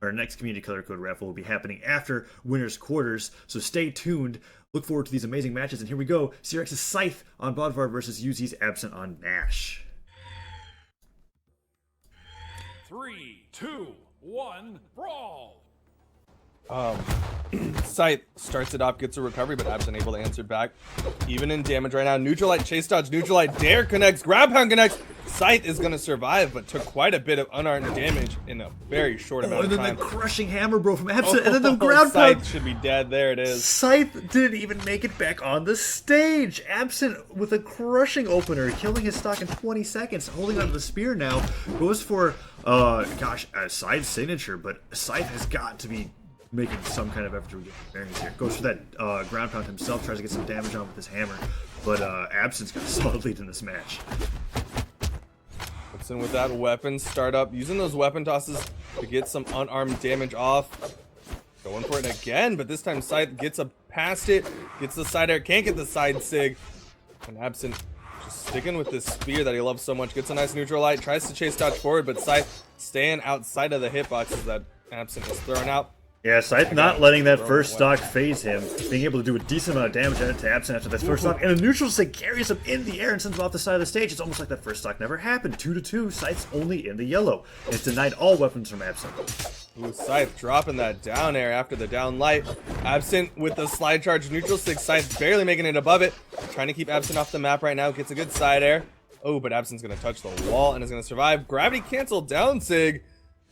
Our next community color code raffle will be happening after winners quarters, so stay tuned. Look forward to these amazing matches, and here we go. CRX's Scythe on Bodvar versus UZ's Absent on Gnash. 3, 2, 1, brawl! Scythe starts it off, gets a recovery, but Absent able to answer back. Even in damage right now. Neutral Light, chase dodge, neutral light, dare connects, grab pound connects. Scythe is going to survive, but took quite a bit of unarmed damage in a very short amount of time. And then the crushing hammer, bro, from Absent, and then the ground Scythe pound. should be dead. There it is. Scythe didn't even make it back on the stage. Absent with a crushing opener, killing his stock in 20 seconds, holding onto the spear now. Goes for, a side signature, but Scythe has got to be making some kind of effort to get bearings here. Goes for that ground pound himself, tries to get some damage on with his hammer, but Absent's got a solid lead in this match. Puts in with that weapon startup, using those weapon tosses to get some unarmed damage off. Going for it again, but this time Scythe gets up past it, gets the side air, can't get the side sig, and Absent just sticking with this spear that he loves so much. Gets a nice neutral light, tries to chase dodge forward, but Scythe staying outside of the hitboxes that Absent is throwing out. Yeah, Scythe not letting that first stock phase him, being able to do a decent amount of damage to Absent after that first stock, and a neutral sig carries him in the air and sends him off the side of the stage. It's almost like that first stock never happened. 2-2, Scythe's only in the yellow, and it's denied all weapons from Absent. Ooh, Scythe dropping that down air after the down light. Absent with the slide charge neutral sig, Scythe barely making it above it. Trying to keep Absent off the map right now, gets a good side air. Oh, but Absent's gonna touch the wall and is gonna survive. Gravity cancel down sig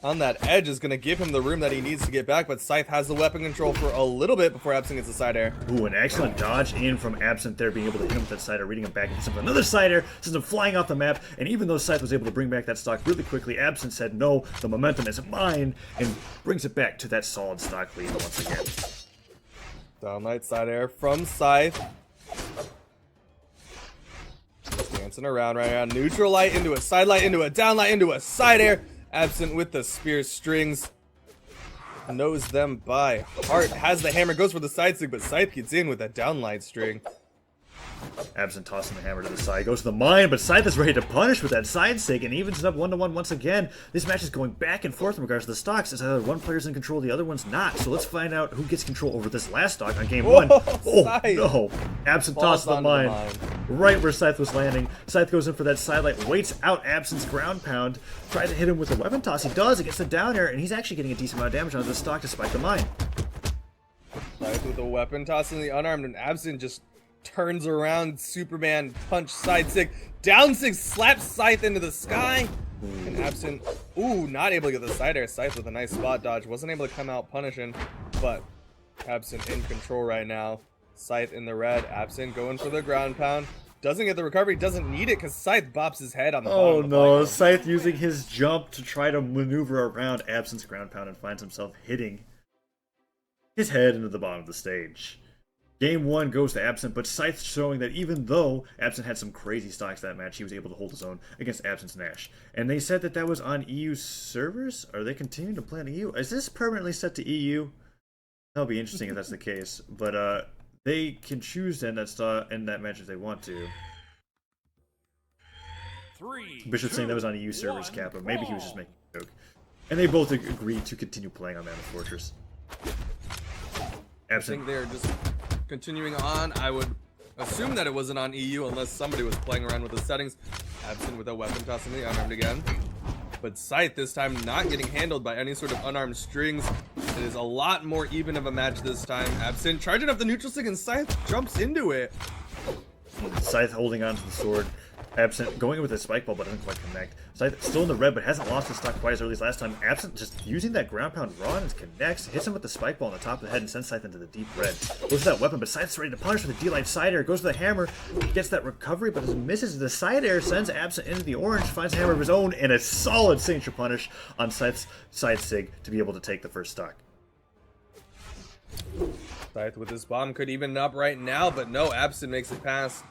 on that edge is going to give him the room that he needs to get back, but Scythe has the weapon control for a little bit before Absent gets the side air. Ooh, an excellent dodge in from Absent there, being able to hit him with that side air, reading him back, and hits him with another side air, sends him flying off the map, and even though Scythe was able to bring back that stock really quickly, Absent said, no, the momentum is mine, and brings it back to that solid stock lead once again. Downlight side air from Scythe. Dancing around right now. Neutral light into a side light, into a down light, into a side air. Absent with the spear strings, knows them by heart, has the hammer, goes for the side sig, but Scythe gets in with that downlight string. Absent tossing the hammer to the side, goes to the mine, but Scythe is ready to punish with that side sig and evens it up 1-1 once again. This match is going back and forth in regards to the stocks, as either one player's in control, the other one's not. So let's find out who gets control over this last stock on game one. Oh Scythe. No! Absent tosses the mine right where Scythe was landing. Scythe goes in for that side light, waits out Absent's ground pound, tries to hit him with a weapon toss. He does, it gets the down air, and he's actually getting a decent amount of damage on this stock despite the mine. Scythe with a weapon toss in the unarmed, and Absent just turns around, Superman punch side sig, down sig, slaps Scythe into the sky, and Absent, not able to get the side air. Scythe with a nice spot dodge, wasn't able to come out punishing, but Absent in control right now. Scythe in the red, Absent going for the ground pound, doesn't get the recovery, doesn't need it because Scythe bops his head on the bottom of the no, Scythe using his jump to try to maneuver around Absent's ground pound and finds himself hitting his head into the bottom of the stage. Game one goes to Absent, but Scythe showing that even though Absent had some crazy stocks that match, he was able to hold his own against Absent's Gnash. And they said that that was on EU servers? Are they continuing to play on EU? Is this permanently set to EU? That'll be interesting if that's the case. But they can choose to end that match if they want to. Bishop saying that was on EU servers, Kappa. Maybe he was just making a joke. And they both agreed to continue playing on Mana Fortress. Absent. I think they're just continuing on. I would assume that it wasn't on EU unless somebody was playing around with the settings. Absent with a weapon toss in the unarmed again. But Scythe this time not getting handled by any sort of unarmed strings. It is a lot more even of a match this time. Absent charging up the neutral stick and Scythe jumps into it. Scythe holding on to the sword. Absent going with a spike ball but doesn't quite connect. Scythe still in the red but hasn't lost his stock quite as early as last time. Absent just using that ground pound raw and connects, hits him with the spike ball on the top of the head and sends Scythe into the deep red. Goes for that weapon, but Scythe's ready to punish with a D-Light side air. Goes for the hammer, gets that recovery but misses. The side air sends Absent into the orange, finds a hammer of his own, and a solid signature punish on Scythe's side sig to be able to take the first stock. Scythe with his bomb could even it up right now, but no, Absent makes it past.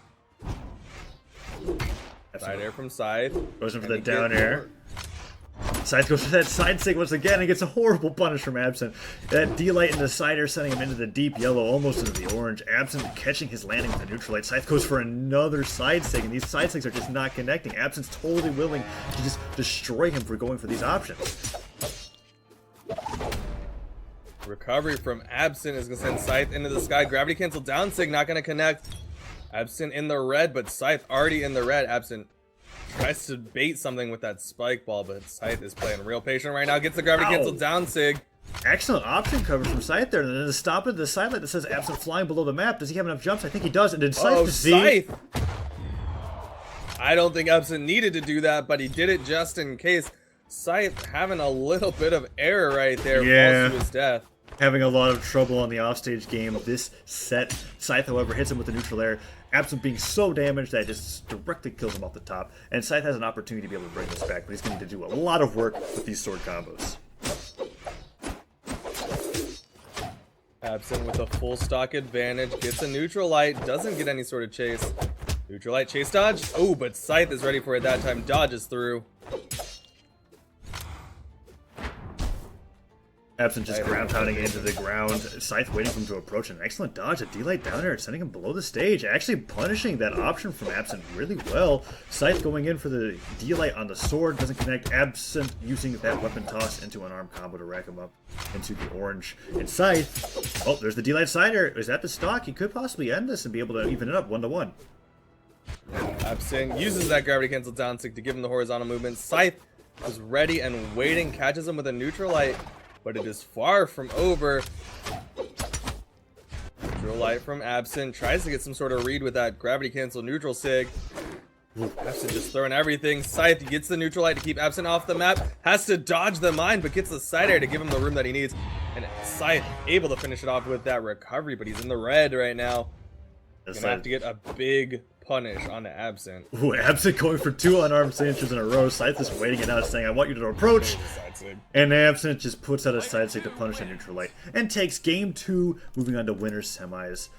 Side air from Scythe. Goes in for the down air. Scythe goes for that side sig once again and gets a horrible punish from Absent. That D-Light into the side air sending him into the deep yellow, almost into the orange. Absent catching his landing with the neutral light. Scythe goes for another side sig, and these side sigs are just not connecting. Absent's totally willing to just destroy him for going for these options. Recovery from Absent is going to send Scythe into the sky. Gravity cancel down sig, not going to connect. Absent in the red, but Scythe already in the red. Absent tries to bait something with that spike ball, but Scythe is playing real patient right now. Gets the gravity cancel down sig. Excellent option cover from Scythe there, and then to stop it, the sidelight that says Absent flying below the map. Does he have enough jumps? I think he does. And did Scythe see? Scythe! I don't think Absent needed to do that, but he did it just in case. Scythe having a little bit of error right there. Yeah. Falls to his death. Having a lot of trouble on the offstage game this set. Scythe, however, hits him with the neutral air. Absent being so damaged that it just directly kills him off the top. And Scythe has an opportunity to be able to bring this back, but he's going to need to do a lot of work with these sword combos. Absent with a full stock advantage, gets a neutral light, doesn't get any sort of chase. Neutral light chase dodge. Oh, but Scythe is ready for it that time, dodges through. Absent just ground pounding into the ground. Scythe waiting for him to approach. An excellent dodge. A D-Light down there, sending him below the stage. Actually punishing that option from Absent really well. Scythe going in for the D-Light on the sword. Doesn't connect. Absent using that weapon toss into an arm combo to rack him up into the orange. And Scythe, oh, there's the D-Light Cider. Is that the stock? He could possibly end this and be able to even it up 1-1. Absent uses that gravity cancel down stick to give him the horizontal movement. Scythe is ready and waiting, catches him with a neutral light. But it is far from over. Neutral light from Absent. Tries to get some sort of read with that gravity cancel neutral sig. Absent just throwing everything. Scythe gets the neutral light to keep Absent off the map. Has to dodge the mine, but gets the side air to give him the room that he needs. And Scythe able to finish it off with that recovery, but he's in the red right now. Gonna have to get a big punish on the Absent. Ooh, Absent going for 2 unarmed signatures in a row. Scythe is waiting it out, saying, I want you to approach. And Absent just puts out a side stick to punish a neutral light. And takes game 2, moving on to winners semis.